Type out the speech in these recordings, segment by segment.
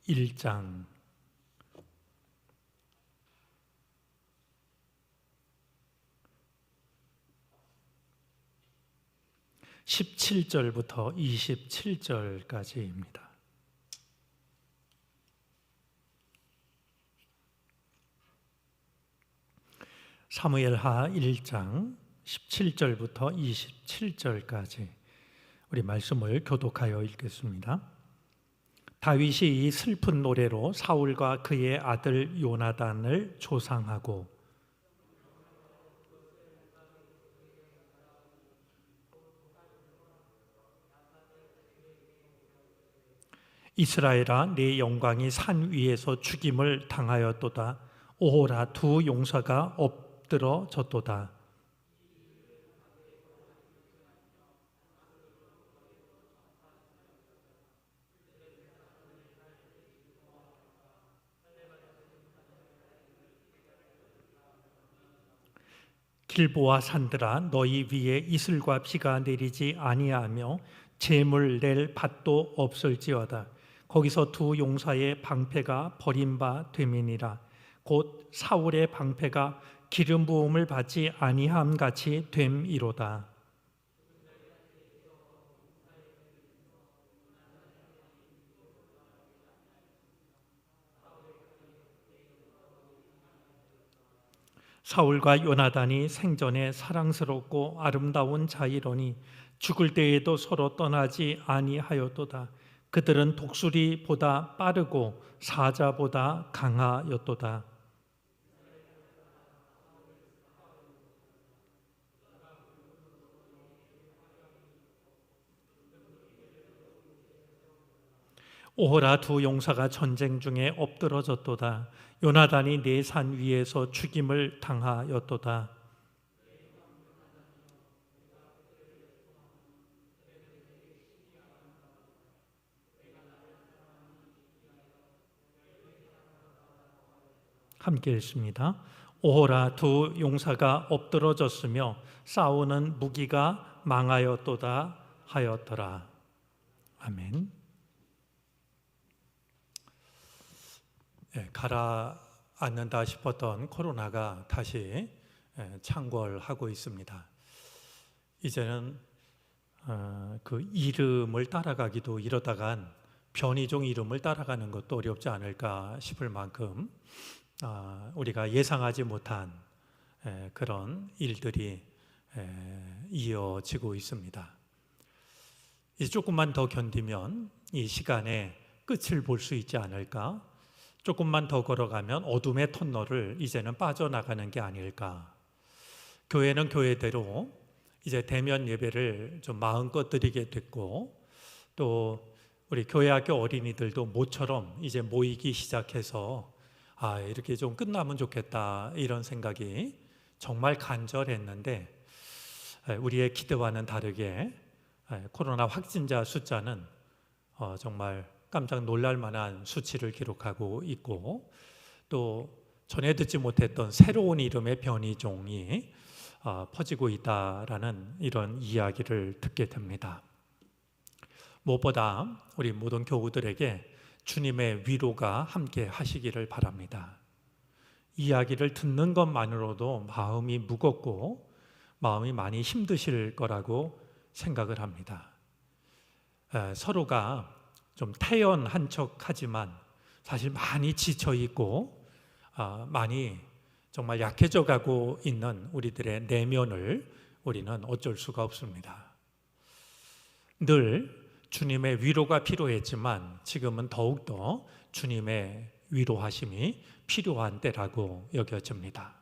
1장 17절부터 27절까지입니다. 사무엘하 1장 17절부터 27절까지 우리 말씀을 교독하여 읽겠습니다. 다윗이 이 슬픈 노래로 사울과 그의 아들 요나단을 조상하고 이스라엘아, 네 영광이 산 위에서 죽임을 당하였도다. 오호라, 두 용사가 엎드러졌도다. 길보아 산들아, 너희 위에 이슬과 비가 내리지 아니하며 재물 낼 밭도 없을지어다. 거기서 두 용사의 방패가 버린 바 됨이니라. 곧 사울의 방패가 기름 부음을 받지 아니함 같이 됨이로다. 사울과 요나단이 생전에 사랑스럽고 아름다운 자이러니 죽을 때에도 서로 떠나지 아니하였도다. 그들은 독수리보다 빠르고 사자보다 강하였도다. 오호라, 두 용사가 전쟁 중에 엎드러졌도다. 요나단이 네 산 위에서 죽임을 당하였도다. 함께 읽습니다. 오호라, 두 용사가 엎드러졌으며 싸우는 무기가 망하였도다 하였더라. 아멘. 가라앉는다 싶었던 코로나가 다시 창궐하고 있습니다. 이제는 그 이름을 따라가기도 이러다간 변이종 이름을 따라가는 것도 어렵지 않을까 싶을 만큼 우리가 예상하지 못한 그런 일들이 이어지고 있습니다. 이제 조금만 더 견디면 이 시간에 끝을 볼 수 있지 않을까? 조금만 더 걸어가면 어둠의 터널을 이제는 빠져나가는 게 아닐까? 교회는 교회대로 이제 대면 예배를 좀 마음껏 드리게 됐고, 또 우리 교회학교 어린이들도 모처럼 이제 모이기 시작해서 이렇게 좀 끝나면 좋겠다 이런 생각이 정말 간절했는데, 우리의 기대와는 다르게 코로나 확진자 숫자는 정말 깜짝 놀랄 만한 수치를 기록하고 있고, 또 전에 듣지 못했던 새로운 이름의 변이종이 퍼지고 있다라는 이런 이야기를 듣게 됩니다. 무엇보다 우리 모든 교우들에게 주님의 위로가 함께 하시기를 바랍니다. 이야기를 듣는 것만으로도 마음이 무겁고 마음이 많이 힘드실 거라고 생각을 합니다. 서로가 좀 태연한 척하지만 사실 많이 지쳐 있고 많이 정말 약해져 가고 있는 우리들의 내면을 우리는 어쩔 수가 없습니다. 늘 주님의 위로가 필요했지만 지금은 더욱더 주님의 위로하심이 필요한 때라고 여겨집니다.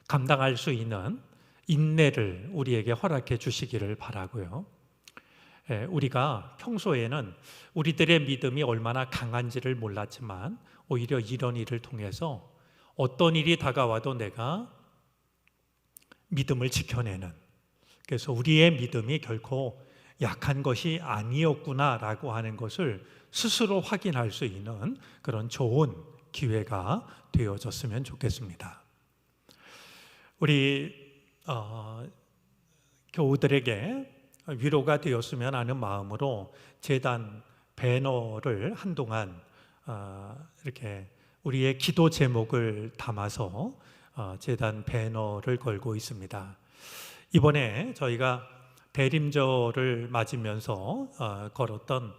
감당할 수 있는 인내를 우리에게 허락해 주시기를 바라고요. 우리가 평소에는 우리들의 믿음이 얼마나 강한지를 몰랐지만 오히려 이런 일을 통해서 어떤 일이 다가와도 내가 믿음을 지켜내는, 그래서 우리의 믿음이 결코 약한 것이 아니었구나라고 하는 것을 스스로 확인할 수 있는 그런 좋은 기회가 되어졌으면 좋겠습니다. 우리 교우들에게 위로가 되었으면 하는 마음으로 재단 배너를 한동안 이렇게 우리의 기도 제목을 담아서 제단 배너를 걸고 있습니다. 이번에 저희가 대림절을 맞으면서 걸었던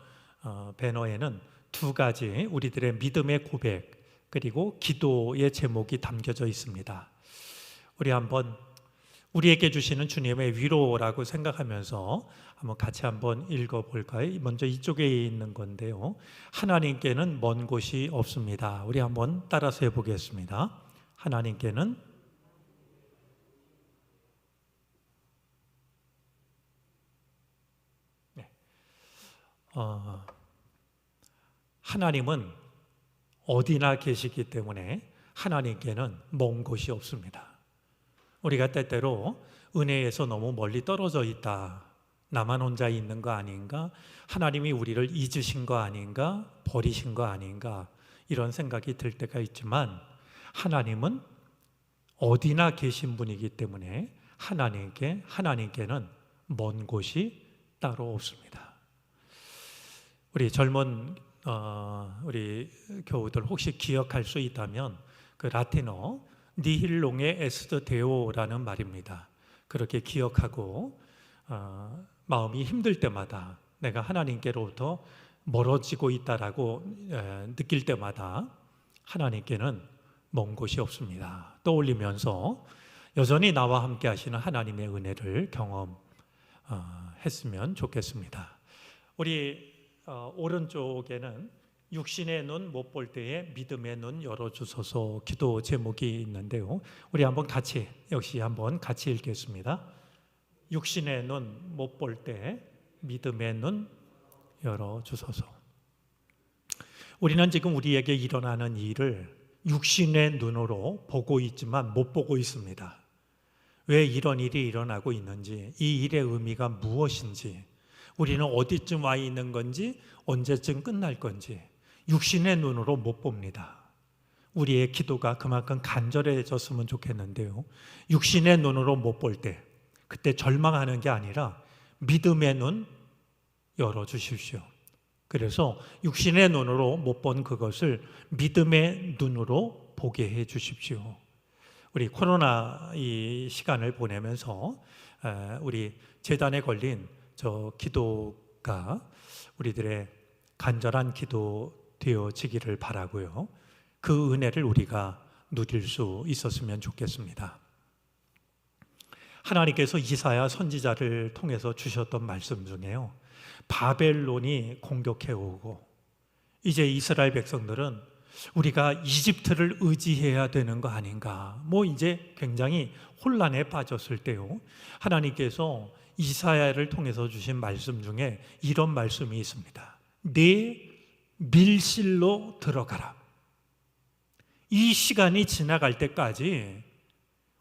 배너에는 두 가지 우리들의 믿음의 고백 그리고 기도의 제목이 담겨져 있습니다. 우리 한번 우리에게 주시는 주님의 위로라고 생각하면서 한번 같이 한번 읽어볼까요? 먼저 이쪽에 있는 건데요. 하나님께는 먼 곳이 없습니다. 우리 한번 따라서 해보겠습니다. 하나님께는 하나님은 어디나 계시기 때문에 하나님께는 먼 곳이 없습니다. 우리가 때때로 은혜에서 너무 멀리 떨어져 있다. 나만 혼자 있는 거 아닌가? 하나님이 우리를 잊으신 거 아닌가? 버리신 거 아닌가? 이런 생각이 들 때가 있지만 하나님은 어디나 계신 분이기 때문에 하나님께는 먼 곳이 따로 없습니다. 우리 젊은 우리 교우들 혹시 기억할 수 있다면 그 라틴어 니힐롱의 에스트 데오라는 말입니다. 그렇게 기억하고 마음이 힘들 때마다 내가 하나님께로부터 멀어지고 있다라고 느낄 때마다 하나님께는 먼 곳이 없습니다. 떠올리면서 여전히 나와 함께 하시는 하나님의 은혜를 경험했으면 좋겠습니다. 우리 오른쪽에는 육신의 눈 못 볼 때에 믿음의 눈 열어주소서 기도 제목이 있는데요. 우리 한번 같이 읽겠습니다. 육신의 눈 못 볼 때 믿음의 눈 열어주소서. 우리는 지금 우리에게 일어나는 일을 육신의 눈으로 보고 있지만 못 보고 있습니다. 왜 이런 일이 일어나고 있는지, 이 일의 의미가 무엇인지, 우리는 어디쯤 와 있는 건지, 언제쯤 끝날 건지 육신의 눈으로 못 봅니다. 우리의 기도가 그만큼 간절해졌으면 좋겠는데요. 육신의 눈으로 못 볼 때, 그때 절망하는 게 아니라 믿음의 눈 열어주십시오. 그래서 육신의 눈으로 못 본 그것을 믿음의 눈으로 보게 해 주십시오. 우리 코로나 이 시간을 보내면서 우리 제단에 걸린 저 기도가 우리들의 간절한 기도 되어지기를 바라고요. 그 은혜를 우리가 누릴 수 있었으면 좋겠습니다. 하나님께서 이사야 선지자를 통해서 주셨던 말씀 중에요. 바벨론이 공격해 오고 이제 이스라엘 백성들은 우리가 이집트를 의지해야 되는 거 아닌가? 이제 굉장히 혼란에 빠졌을 때요. 하나님께서 이사야를 통해서 주신 말씀 중에 이런 말씀이 있습니다. 네 밀실로 들어가라. 이 시간이 지나갈 때까지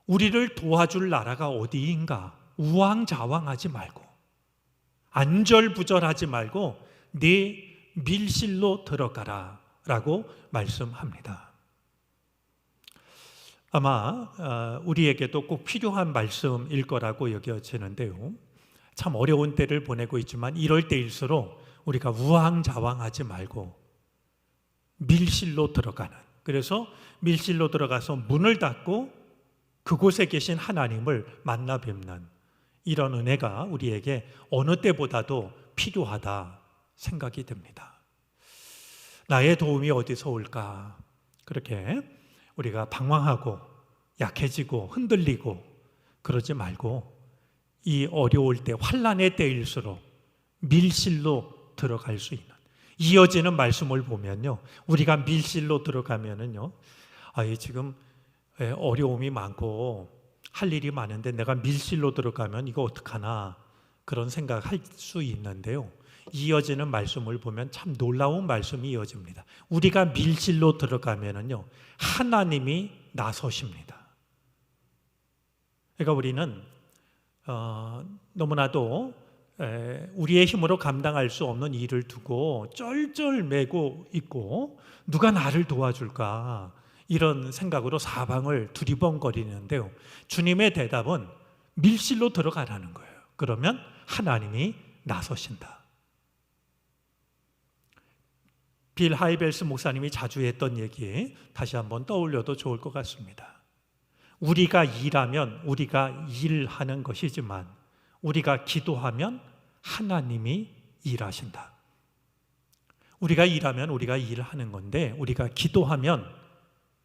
우리를 도와줄 나라가 어디인가? 우왕좌왕하지 말고 안절부절하지 말고 네 밀실로 들어가라 라고 말씀합니다. 아마 우리에게도 꼭 필요한 말씀일 거라고 여겨지는데요. 참 어려운 때를 보내고 있지만 이럴 때일수록 우리가 우왕좌왕하지 말고 밀실로 들어가는, 그래서 밀실로 들어가서 문을 닫고 그곳에 계신 하나님을 만나 뵙는 이런 은혜가 우리에게 어느 때보다도 필요하다 생각이 됩니다. 나의 도움이 어디서 올까? 그렇게 우리가 방황하고 약해지고 흔들리고 그러지 말고 이 어려울 때, 환난의 때일수록 밀실로 들어갈 수 있는, 이어지는 말씀을 보면요, 우리가 밀실로 들어가면은요, 지금 어려움이 많고 할 일이 많은데 내가 밀실로 들어가면 이거 어떡하나 그런 생각할 수 있는데요. 이어지는 말씀을 보면 참 놀라운 말씀이 이어집니다. 우리가 밀실로 들어가면은요, 하나님이 나서십니다. 그러니까 우리는 너무나도 우리의 힘으로 감당할 수 없는 일을 두고 쩔쩔매고 있고 누가 나를 도와줄까 이런 생각으로 사방을 두리번거리는데요. 주님의 대답은 밀실로 들어가라는 거예요. 그러면 하나님이 나서신다. 빌 하이벨스 목사님이 자주 했던 얘기 다시 한번 떠올려도 좋을 것 같습니다. 우리가 일하면 우리가 일하는 것이지만 우리가 기도하면 하나님이 일하신다. 우리가 일하면 우리가 일하는 건데 우리가 기도하면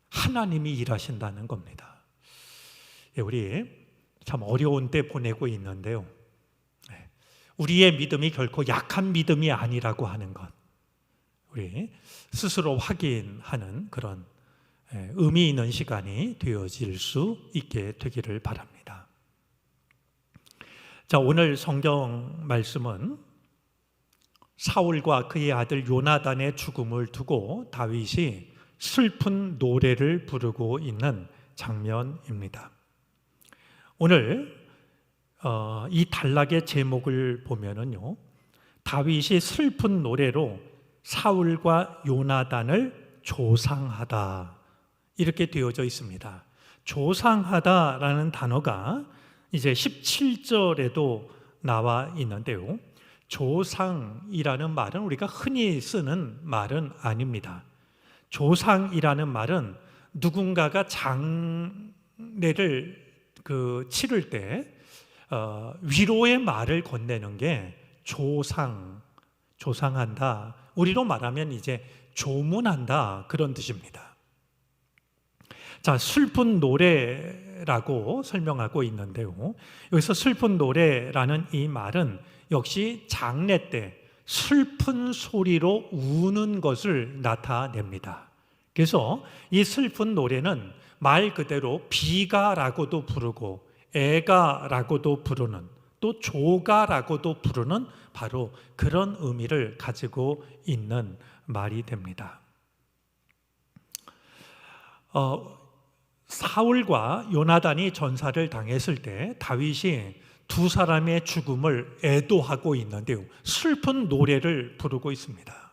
하나님이 일하신다는 겁니다. 우리 참 어려운 때 보내고 있는데요. 우리의 믿음이 결코 약한 믿음이 아니라고 하는 것, 우리 스스로 확인하는 그런 의미 있는 시간이 되어질 수 있게 되기를 바랍니다. 자, 오늘 성경 말씀은 사울과 그의 아들 요나단의 죽음을 두고 다윗이 슬픈 노래를 부르고 있는 장면입니다. 오늘 이 단락의 제목을 보면은요, 다윗이 슬픈 노래로 사울과 요나단을 조상하다 이렇게 되어져 있습니다. 조상하다라는 단어가 이제 17절에도 나와 있는데요, 조상이라는 말은 우리가 흔히 쓰는 말은 아닙니다. 조상이라는 말은 누군가가 장례를 치를 때 위로의 말을 건네는 게 조상한다. 우리로 말하면 이제 조문한다 그런 뜻입니다. 자, 슬픈 노래라고 설명하고 있는데요, 여기서 슬픈 노래라는 이 말은 역시 장례 때 슬픈 소리로 우는 것을 나타냅니다. 그래서 이 슬픈 노래는 말 그대로 비가라고도 부르고 애가라고도 부르는, 또 조가라고도 부르는 바로 그런 의미를 가지고 있는 말이 됩니다. 사울과 요나단이 전사를 당했을 때 다윗이 두 사람의 죽음을 애도하고 있는데요, 슬픈 노래를 부르고 있습니다.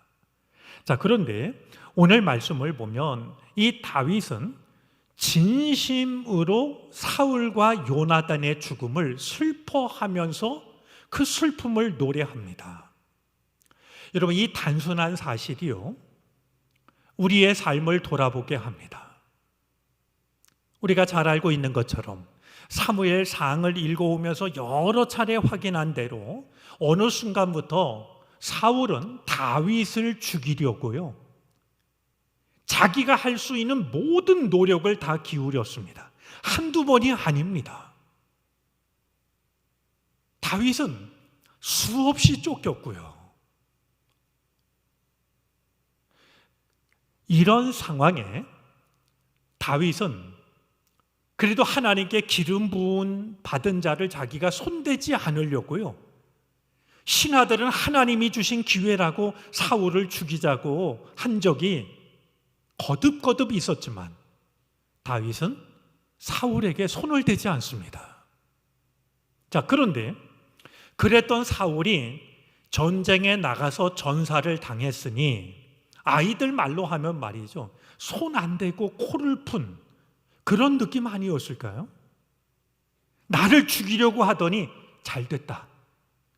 자, 그런데 오늘 말씀을 보면 이 다윗은 진심으로 사울과 요나단의 죽음을 슬퍼하면서 그 슬픔을 노래합니다. 여러분, 이 단순한 사실이요, 우리의 삶을 돌아보게 합니다. 우리가 잘 알고 있는 것처럼 사무엘상을 읽어오면서 여러 차례 확인한 대로 어느 순간부터 사울은 다윗을 죽이려고요, 자기가 할 수 있는 모든 노력을 다 기울였습니다. 한두 번이 아닙니다. 다윗은 수없이 쫓겼고요. 이런 상황에 다윗은 그래도 하나님께 기름 부은 받은 자를 자기가 손대지 않으려고요, 신하들은 하나님이 주신 기회라고 사울을 죽이자고 한 적이 거듭거듭 있었지만 다윗은 사울에게 손을 대지 않습니다. 자, 그런데 그랬던 사울이 전쟁에 나가서 전사를 당했으니 아이들 말로 하면 말이죠, 손 안 대고 코를 푼 그런 느낌 아니었을까요? 나를 죽이려고 하더니 잘 됐다.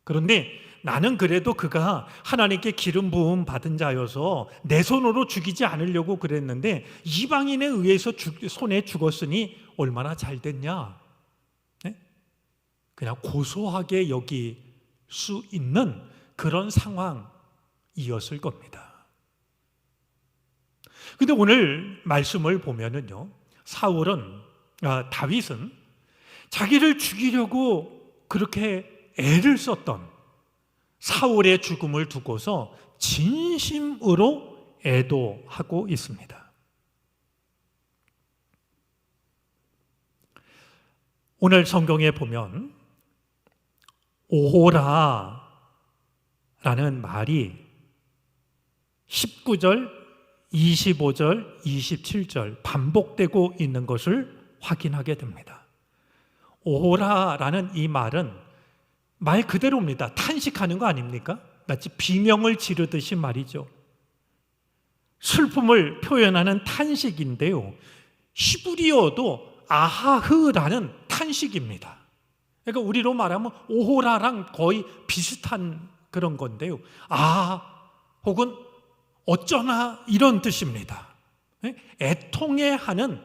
그런데 나는 그래도 그가 하나님께 기름 부음 받은 자여서 내 손으로 죽이지 않으려고 그랬는데 이방인에 의해서 손에 죽었으니 얼마나 잘 됐냐, 네? 그냥 고소하게 여길 수 있는 그런 상황이었을 겁니다. 근데 오늘 말씀을 보면은요, 다윗은 자기를 죽이려고 그렇게 애를 썼던 사울의 죽음을 두고서 진심으로 애도하고 있습니다. 오늘 성경에 보면 오호라라는 말이 19절, 25절, 27절 반복되고 있는 것을 확인하게 됩니다. 오호라라는 이 말은 말 그대로입니다. 탄식하는 거 아닙니까? 마치 비명을 지르듯이 말이죠. 슬픔을 표현하는 탄식인데요, 히브리어도 아하흐라는 탄식입니다. 그러니까 우리로 말하면 오호라랑 거의 비슷한 그런 건데요, 혹은 어쩌나 이런 뜻입니다. 애통해하는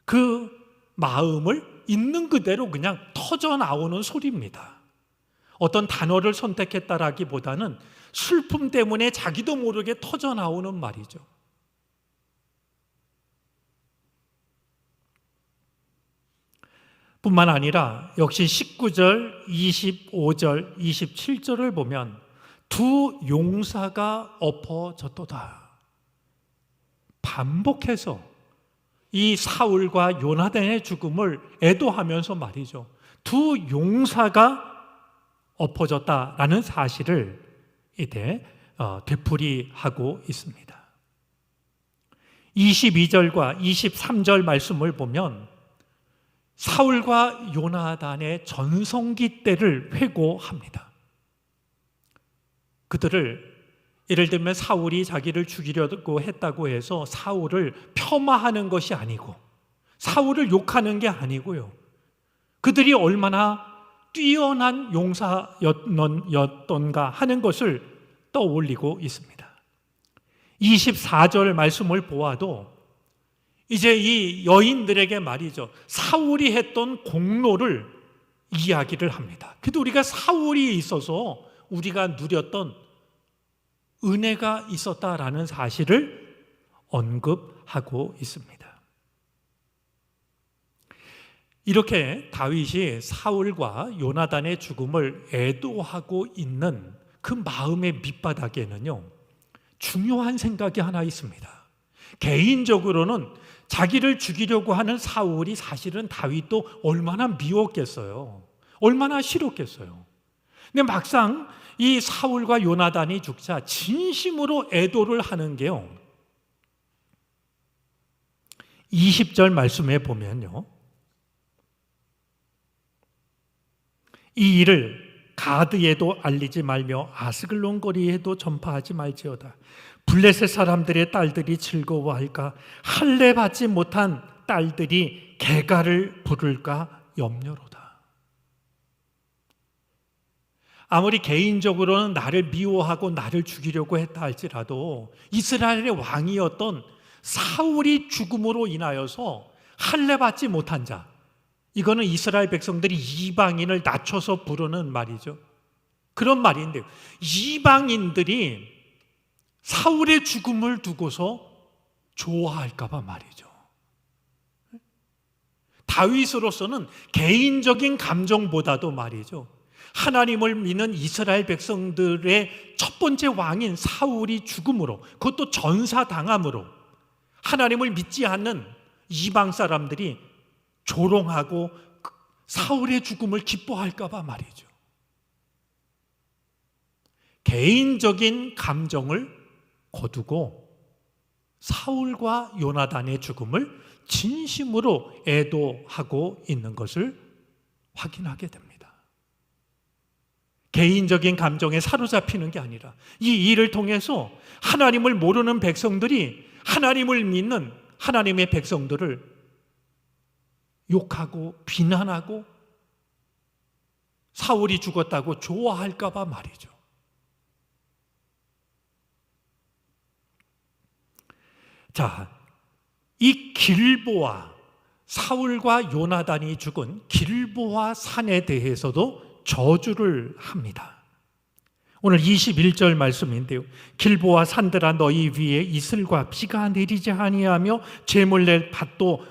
그 마음을 있는 그대로 그냥 터져 나오는 소리입니다. 어떤 단어를 선택했다라기보다는 슬픔 때문에 자기도 모르게 터져 나오는 말이죠. 뿐만 아니라 역시 19절, 25절, 27절을 보면 두 용사가 엎어졌도다. 반복해서 이 사울과 요나단의 죽음을 애도하면서 말이죠. 두 용사가 엎어졌다라는 사실을 이때 되풀이하고 있습니다. 22절과 23절 말씀을 보면 사울과 요나단의 전성기 때를 회고합니다. 그들을 예를 들면 사울이 자기를 죽이려고 했다고 해서 사울을 폄하하는 것이 아니고 사울을 욕하는 게 아니고요. 그들이 얼마나 뛰어난 용사였던가 하는 것을 떠올리고 있습니다. 24절 말씀을 보아도 이제 이 여인들에게 말이죠. 사울이 했던 공로를 이야기를 합니다. 그래도 우리가 사울이 있어서 우리가 누렸던 은혜가 있었다라는 사실을 언급하고 있습니다. 이렇게 다윗이 사울과 요나단의 죽음을 애도하고 있는 그 마음의 밑바닥에는요, 중요한 생각이 하나 있습니다. 개인적으로는 자기를 죽이려고 하는 사울이 사실은 다윗도 얼마나 미웠겠어요. 얼마나 싫었겠어요. 근데 막상 이 사울과 요나단이 죽자 진심으로 애도를 하는 게요, 20절 말씀에 보면요, 이 일을 가드에도 알리지 말며 아스글론 거리에도 전파하지 말지어다. 블레셋 사람들의 딸들이 즐거워할까? 할례 받지 못한 딸들이 개가를 부를까 염려로다. 아무리 개인적으로는 나를 미워하고 나를 죽이려고 했다 할지라도 이스라엘의 왕이었던 사울이 죽음으로 인하여서 할례 받지 못한 자, 이거는 이스라엘 백성들이 이방인을 낮춰서 부르는 말이죠. 그런 말인데요, 이방인들이 사울의 죽음을 두고서 좋아할까 봐 말이죠. 다윗으로서는 개인적인 감정보다도 말이죠, 하나님을 믿는 이스라엘 백성들의 첫 번째 왕인 사울이 죽음으로, 그것도 전사당함으로 하나님을 믿지 않는 이방 사람들이 조롱하고 사울의 죽음을 기뻐할까 봐 말이죠. 개인적인 감정을 거두고 사울과 요나단의 죽음을 진심으로 애도하고 있는 것을 확인하게 됩니다. 개인적인 감정에 사로잡히는 게 아니라 이 일을 통해서 하나님을 모르는 백성들이 하나님을 믿는 하나님의 백성들을 욕하고 비난하고 사울이 죽었다고 좋아할까 봐 말이죠. 자, 이 길보아, 사울과 요나단이 죽은 길보아 산에 대해서도 저주를 합니다. 오늘 21절 말씀인데요, 길보아 산들아 너희 위에 이슬과 비가 내리지 아니하며 재물 낼 밭도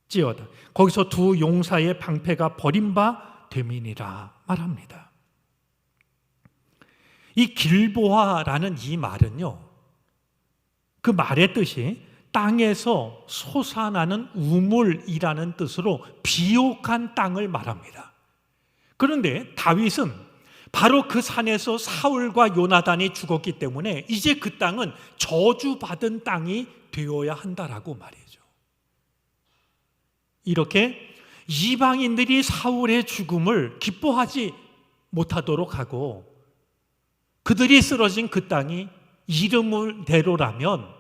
없을지어다. 거기서 두 용사의 방패가 버림바 됨이니라 말합니다. 이 길보아라는 이 말은요, 그 말의 뜻이 땅에서 솟아나는 우물이라는 뜻으로 비옥한 땅을 말합니다. 그런데 다윗은 바로 그 산에서 사울과 요나단이 죽었기 때문에 이제 그 땅은 저주받은 땅이 되어야 한다라고 말이죠. 이렇게 이방인들이 사울의 죽음을 기뻐하지 못하도록 하고 그들이 쓰러진 그 땅이 이름대로라면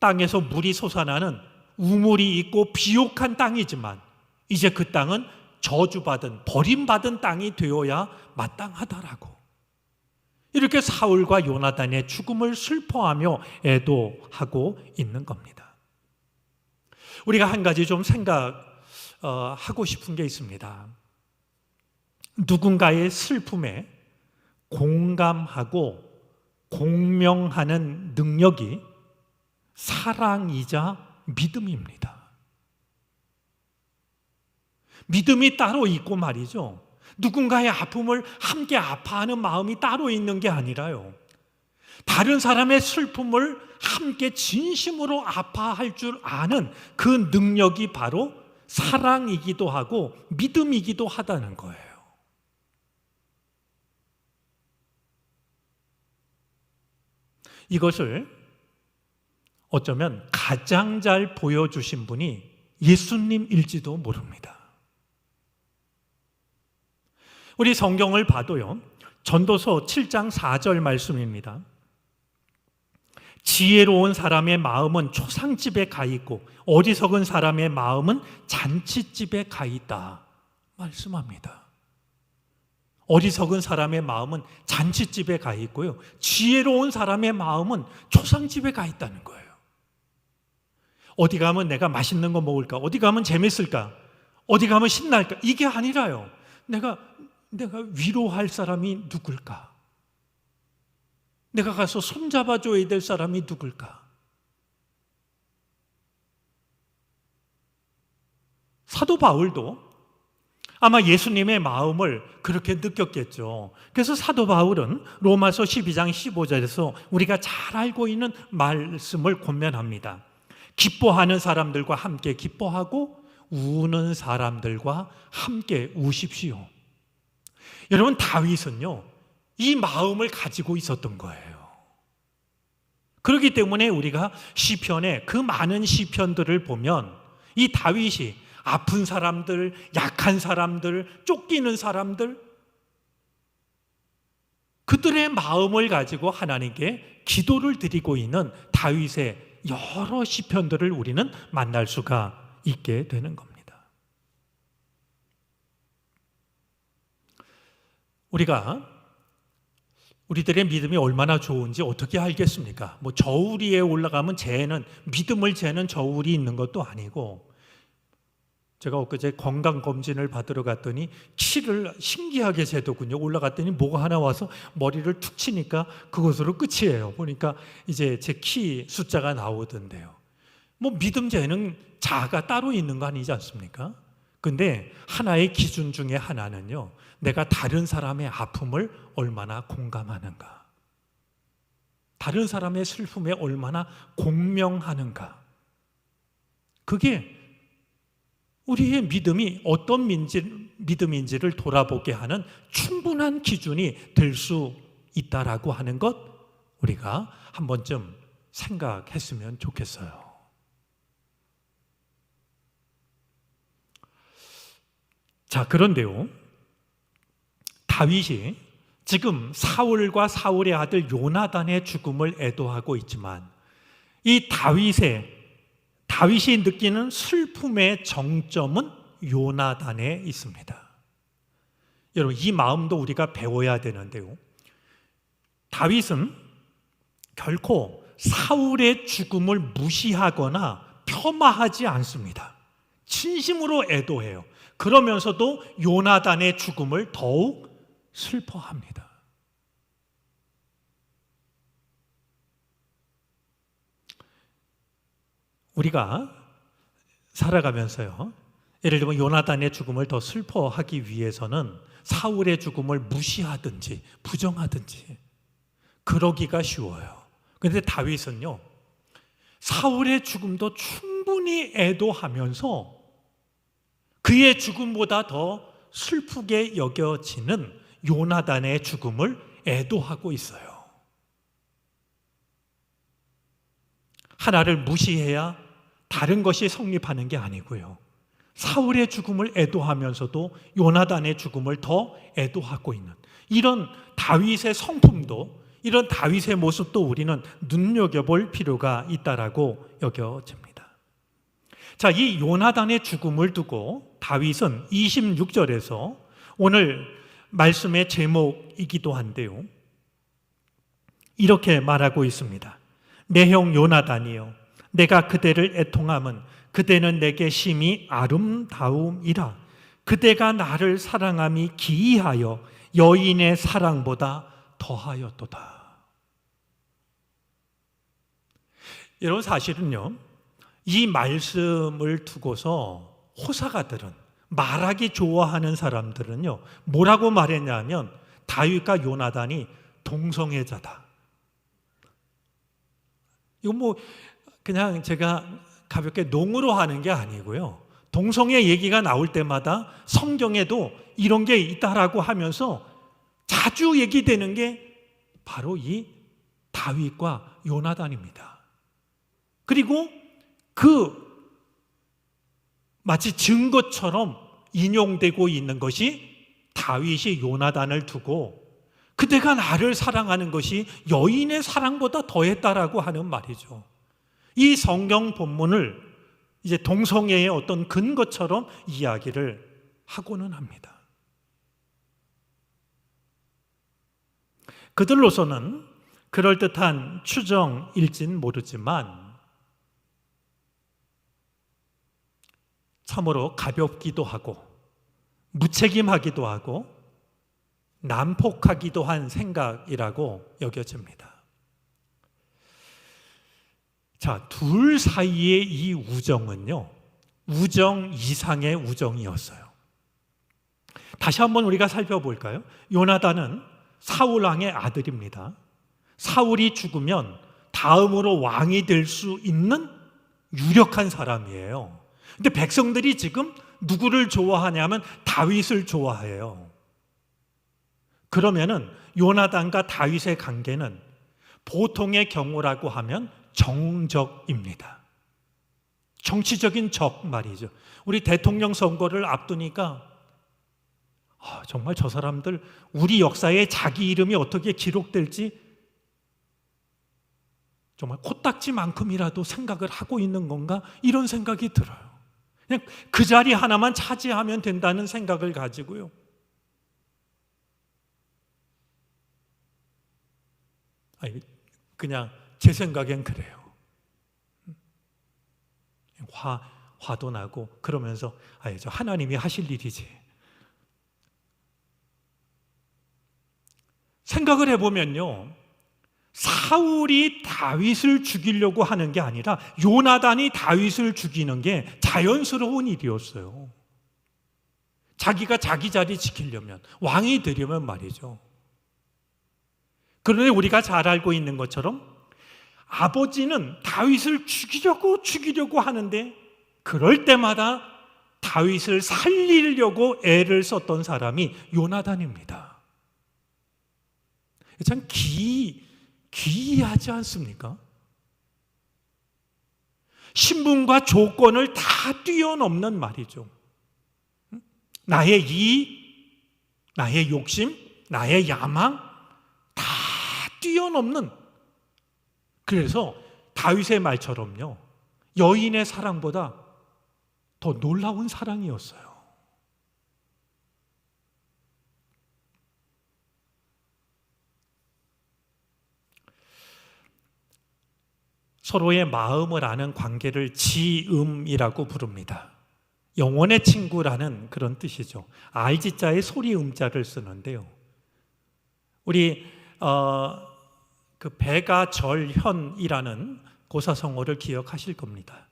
땅에서 물이 솟아나는 우물이 있고 비옥한 땅이지만 이제 그 땅은 저주받은, 버림받은 땅이 되어야 마땅하다라고. 이렇게 사울과 요나단의 죽음을 슬퍼하며 애도하고 있는 겁니다. 우리가 한 가지 좀 생각하고 싶은 게 있습니다. 누군가의 슬픔에 공감하고 공명하는 능력이 사랑이자 믿음입니다. 믿음이 따로 있고 말이죠. 누군가의 아픔을 함께 아파하는 마음이 따로 있는 게 아니라요. 다른 사람의 슬픔을 함께 진심으로 아파할 줄 아는 그 능력이 바로 사랑이기도 하고 믿음이기도 하다는 거예요. 이것을 어쩌면 가장 잘 보여주신 분이 예수님일지도 모릅니다. 우리 성경을 봐도요, 전도서 7장 4절 말씀입니다. 지혜로운 사람의 마음은 초상집에 가 있고 어리석은 사람의 마음은 잔치집에 가 있다 말씀합니다. 어리석은 사람의 마음은 잔치집에 가 있고요, 지혜로운 사람의 마음은 초상집에 가 있다는 거예요. 어디 가면 내가 맛있는 거 먹을까? 어디 가면 재밌을까? 어디 가면 신날까? 이게 아니라요. 내가 위로할 사람이 누굴까? 내가 가서 손잡아줘야 될 사람이 누굴까? 사도 바울도 아마 예수님의 마음을 그렇게 느꼈겠죠. 그래서 사도 바울은 로마서 12장 15절에서 우리가 잘 알고 있는 말씀을 권면합니다. 기뻐하는 사람들과 함께 기뻐하고 우는 사람들과 함께 우십시오. 여러분, 다윗은요, 이 마음을 가지고 있었던 거예요. 그렇기 때문에 우리가 시편에 그 많은 시편들을 보면 이 다윗이 아픈 사람들, 약한 사람들, 쫓기는 사람들, 그들의 마음을 가지고 하나님께 기도를 드리고 있는 다윗의 여러 시편들을 우리는 만날 수가 있게 되는 겁니다. 우리들의 믿음이 얼마나 좋은지 어떻게 알겠습니까? 저울 위에 올라가면 믿음을 재는 저울이 있는 것도 아니고, 제가 엊그제 건강검진을 받으러 갔더니 키를 신기하게 재더군요. 올라갔더니 뭐가 하나 와서 머리를 툭 치니까 그것으로 끝이에요. 보니까 이제 제 키 숫자가 나오던데요. 믿음 재는 자가 따로 있는 거 아니지 않습니까? 근데 하나의 기준 중에 하나는요, 내가 다른 사람의 아픔을 얼마나 공감하는가, 다른 사람의 슬픔에 얼마나 공명하는가, 그게 우리의 믿음이 어떤 믿음인지를 돌아보게 하는 충분한 기준이 될 수 있다라고 하는 것, 우리가 한 번쯤 생각했으면 좋겠어요. 자, 그런데요, 다윗이 지금 사울과 사울의 아들 요나단의 죽음을 애도하고 있지만, 이 다윗이 느끼는 슬픔의 정점은 요나단에 있습니다. 여러분, 이 마음도 우리가 배워야 되는데요, 다윗은 결코 사울의 죽음을 무시하거나 폄하하지 않습니다. 진심으로 애도해요. 그러면서도 요나단의 죽음을 더욱 슬퍼합니다. 우리가 살아가면서요, 예를 들면 요나단의 죽음을 더 슬퍼하기 위해서는 사울의 죽음을 무시하든지 부정하든지 그러기가 쉬워요. 그런데 다윗은요, 사울의 죽음도 충분히 애도하면서 그의 죽음보다 더 슬프게 여겨지는 요나단의 죽음을 애도하고 있어요. 하나를 무시해야 다른 것이 성립하는 게 아니고요, 사울의 죽음을 애도하면서도 요나단의 죽음을 더 애도하고 있는 이런 다윗의 성품도, 이런 다윗의 모습도 우리는 눈여겨볼 필요가 있다라고 여겨집니다. 자, 이 요나단의 죽음을 두고 다윗은 26절에서 오늘 말씀의 제목이기도 한데요, 이렇게 말하고 있습니다. 내 형 요나단이여, 내가 그대를 애통함은 그대는 내게 심히 아름다움이라. 그대가 나를 사랑함이 기이하여 여인의 사랑보다 더하였도다. 여러분, 사실은요, 이 말씀을 두고서 호사가들은, 말하기 좋아하는 사람들은요, 뭐라고 말했냐면 다윗과 요나단이 동성애자다. 이거 뭐 그냥 제가 가볍게 농으로 하는 게 아니고요, 동성애 얘기가 나올 때마다 성경에도 이런 게 있다라고 하면서 자주 얘기되는 게 바로 이 다윗과 요나단입니다. 그리고 그 마치 증거처럼 인용되고 있는 것이 다윗이 요나단을 두고 그대가 나를 사랑하는 것이 여인의 사랑보다 더했다라고 하는 말이죠. 이 성경 본문을 이제 동성애의 어떤 근거처럼 이야기를 하고는 합니다. 그들로서는 그럴듯한 추정일진 모르지만 참으로 가볍기도 하고 무책임하기도 하고 난폭하기도 한 생각이라고 여겨집니다. 자, 둘 사이의 이 우정은요, 우정 이상의 우정이었어요. 다시 한번 우리가 살펴볼까요? 요나단은 사울 왕의 아들입니다. 사울이 죽으면 다음으로 왕이 될 수 있는 유력한 사람이에요. 근데 백성들이 지금 누구를 좋아하냐면 다윗을 좋아해요. 그러면은 요나단과 다윗의 관계는 보통의 경우라고 하면 정적입니다. 정치적인 적 말이죠. 우리 대통령 선거를 앞두니까 정말 저 사람들 우리 역사에 자기 이름이 어떻게 기록될지 정말 코딱지만큼이라도 생각을 하고 있는 건가, 이런 생각이 들어요. 그냥 그 자리 하나만 차지하면 된다는 생각을 가지고요, 그냥 제 생각엔 그래요. 화도 나고 그러면서 저 하나님이 하실 일이지. 생각을 해보면요, 사울이 다윗을 죽이려고 하는 게 아니라 요나단이 다윗을 죽이는 게 자연스러운 일이었어요. 자기가 자기 자리 지키려면, 왕이 되려면 말이죠. 그런데 우리가 잘 알고 있는 것처럼 아버지는 다윗을 죽이려고 하는데 그럴 때마다 다윗을 살리려고 애를 썼던 사람이 요나단입니다. 참 기이하지 않습니까? 신분과 조건을 다 뛰어넘는 말이죠. 나의 이익, 나의 욕심, 나의 야망 다 뛰어넘는, 그래서 다윗의 말처럼요, 여인의 사랑보다 더 놀라운 사랑이었어요. 서로의 마음을 아는 관계를 지음이라고 부릅니다. 영혼의 친구라는 그런 뜻이죠. 알지자에 소리 음자를 쓰는데요, 우리 그 배가절현이라는 고사성어를 기억하실 겁니다.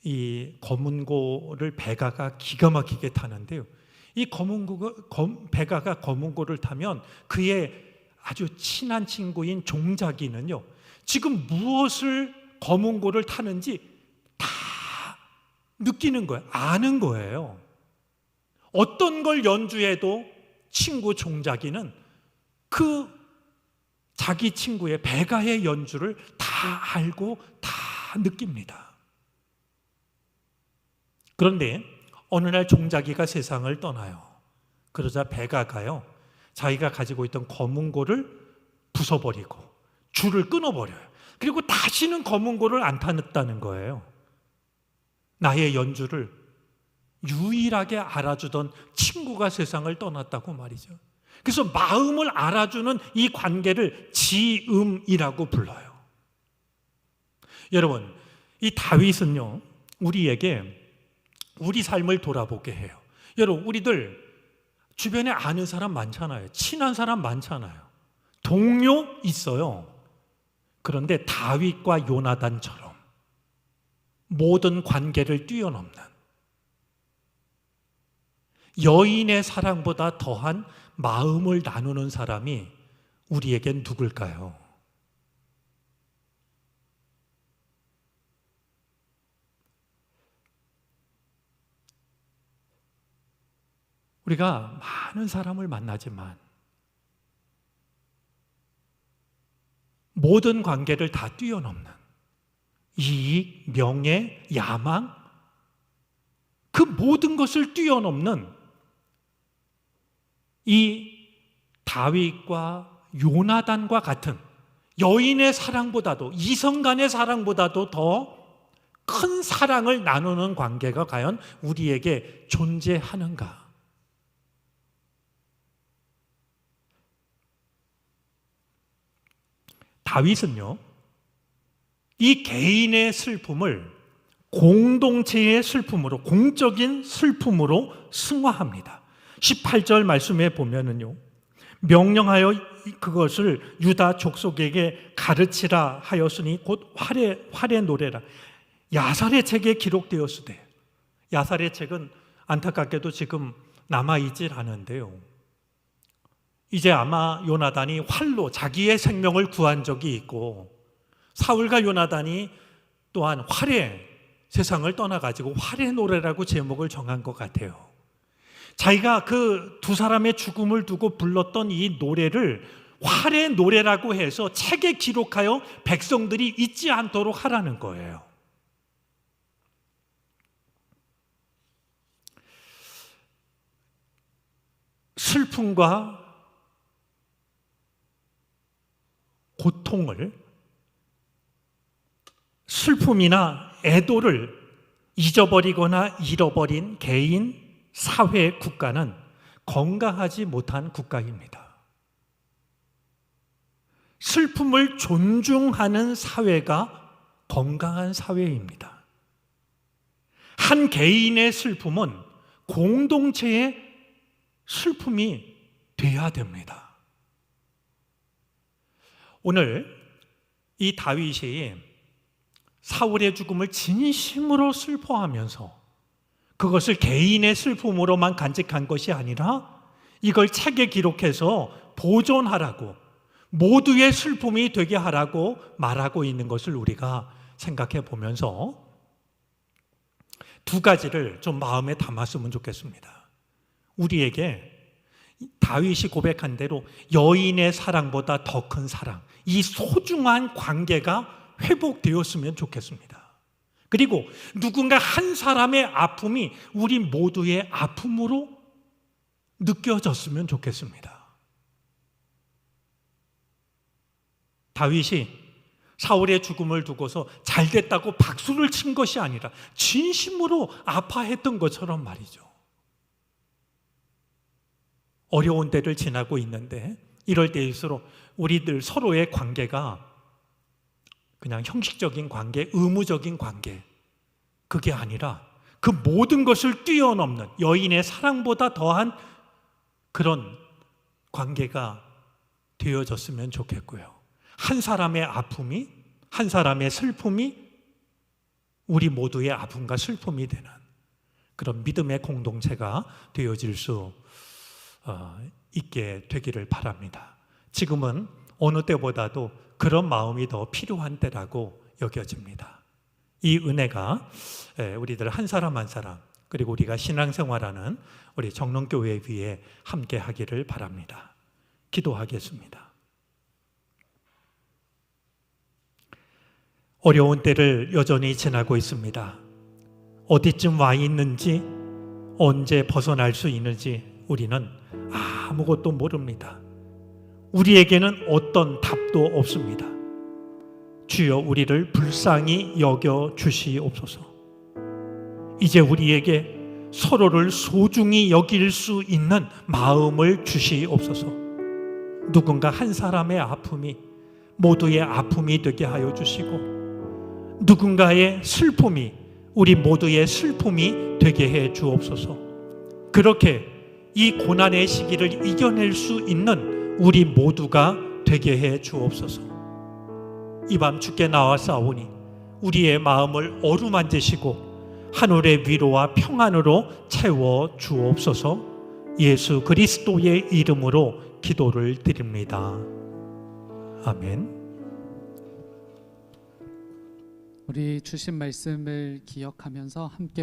이 검은고를 배가가 기가 막히게 타는데요, 이 배가가 검은고를 타면 그의 아주 친한 친구인 종자기는요, 지금 무엇을 검은고를 타는지 다 느끼는 거예요. 아는 거예요. 어떤 걸 연주해도 친구 종자기는 그 자기 친구의 배가의 연주를 다 알고 다 느낍니다. 그런데 어느 날 종자기가 세상을 떠나요. 그러자 배가가요, 자기가 가지고 있던 검은고를 부숴버리고 줄을 끊어버려요. 그리고 다시는 검은고를 안 타냈다는 거예요. 나의 연주를 유일하게 알아주던 친구가 세상을 떠났다고 말이죠. 그래서 마음을 알아주는 이 관계를 지음이라고 불러요. 여러분, 이 다윗은요, 우리에게 우리 삶을 돌아보게 해요. 여러분, 우리들 주변에 아는 사람 많잖아요. 친한 사람 많잖아요. 동료 있어요. 그런데 다윗과 요나단처럼 모든 관계를 뛰어넘는 여인의 사랑보다 더한 마음을 나누는 사람이 우리에겐 누굴까요? 우리가 많은 사람을 만나지만 모든 관계를 다 뛰어넘는 이익, 명예, 야망, 그 모든 것을 뛰어넘는 이 다윗과 요나단과 같은 여인의 사랑보다도, 이성 간의 사랑보다도 더 큰 사랑을 나누는 관계가 과연 우리에게 존재하는가? 다윗은요, 이 개인의 슬픔을 공동체의 슬픔으로, 공적인 슬픔으로 승화합니다. 18절 말씀에 보면은요, 명령하여 그것을 유다 족속에게 가르치라 하였으니 곧 활의 노래라. 야살의 책에 기록되었으되, 야살의 책은 안타깝게도 지금 남아있질 않은데요, 이제 아마 요나단이 활로 자기의 생명을 구한 적이 있고, 사울과 요나단이 또한 활의 세상을 떠나가지고 활의 노래라고 제목을 정한 것 같아요. 자기가 그 두 사람의 죽음을 두고 불렀던 이 노래를 활의 노래라고 해서 책에 기록하여 백성들이 잊지 않도록 하라는 거예요. 슬픔과 고통을, 슬픔이나 애도를 잊어버리거나 잃어버린 개인, 사회, 국가는 건강하지 못한 국가입니다. 슬픔을 존중하는 사회가 건강한 사회입니다. 한 개인의 슬픔은 공동체의 슬픔이 돼야 됩니다. 오늘 이 다윗이 사울의 죽음을 진심으로 슬퍼하면서 그것을 개인의 슬픔으로만 간직한 것이 아니라 이걸 책에 기록해서 보존하라고, 모두의 슬픔이 되게 하라고 말하고 있는 것을 우리가 생각해 보면서 두 가지를 좀 마음에 담았으면 좋겠습니다. 우리에게 다윗이 고백한 대로 여인의 사랑보다 더 큰 사랑, 이 소중한 관계가 회복되었으면 좋겠습니다. 그리고 누군가 한 사람의 아픔이 우리 모두의 아픔으로 느껴졌으면 좋겠습니다. 다윗이 사울의 죽음을 두고서 잘 됐다고 박수를 친 것이 아니라 진심으로 아파했던 것처럼 말이죠. 어려운 때를 지나고 있는데 이럴 때일수록 우리들 서로의 관계가 그냥 형식적인 관계, 의무적인 관계, 그게 아니라 그 모든 것을 뛰어넘는 여인의 사랑보다 더한 그런 관계가 되어졌으면 좋겠고요. 한 사람의 아픔이, 한 사람의 슬픔이 우리 모두의 아픔과 슬픔이 되는 그런 믿음의 공동체가 되어질 수 있게 되기를 바랍니다. 지금은 어느 때보다도 그런 마음이 더 필요한 때라고 여겨집니다. 이 은혜가 우리들 한 사람 한 사람, 그리고 우리가 신앙생활하는 우리 정론교회 위에 함께 하기를 바랍니다. 기도하겠습니다. 어려운 때를 여전히 지나고 있습니다. 어디쯤 와 있는지, 언제 벗어날 수 있는지 우리는 아무것도 모릅니다. 우리에게는 어떤 답도 없습니다. 주여, 우리를 불쌍히 여겨 주시옵소서. 이제 우리에게 서로를 소중히 여길 수 있는 마음을 주시옵소서. 누군가 한 사람의 아픔이 모두의 아픔이 되게 하여 주시고, 누군가의 슬픔이 우리 모두의 슬픔이 되게 해 주옵소서. 그렇게 이 고난의 시기를 이겨낼 수 있는 우리 모두가 되게 해 주옵소서. 이 밤 주께 나와싸우니 우리의 마음을 어루만지시고 하늘의 위로와 평안으로 채워 주옵소서. 예수 그리스도의 이름으로 기도를 드립니다. 아멘. 우리 주신 말씀을 기억하면서 함께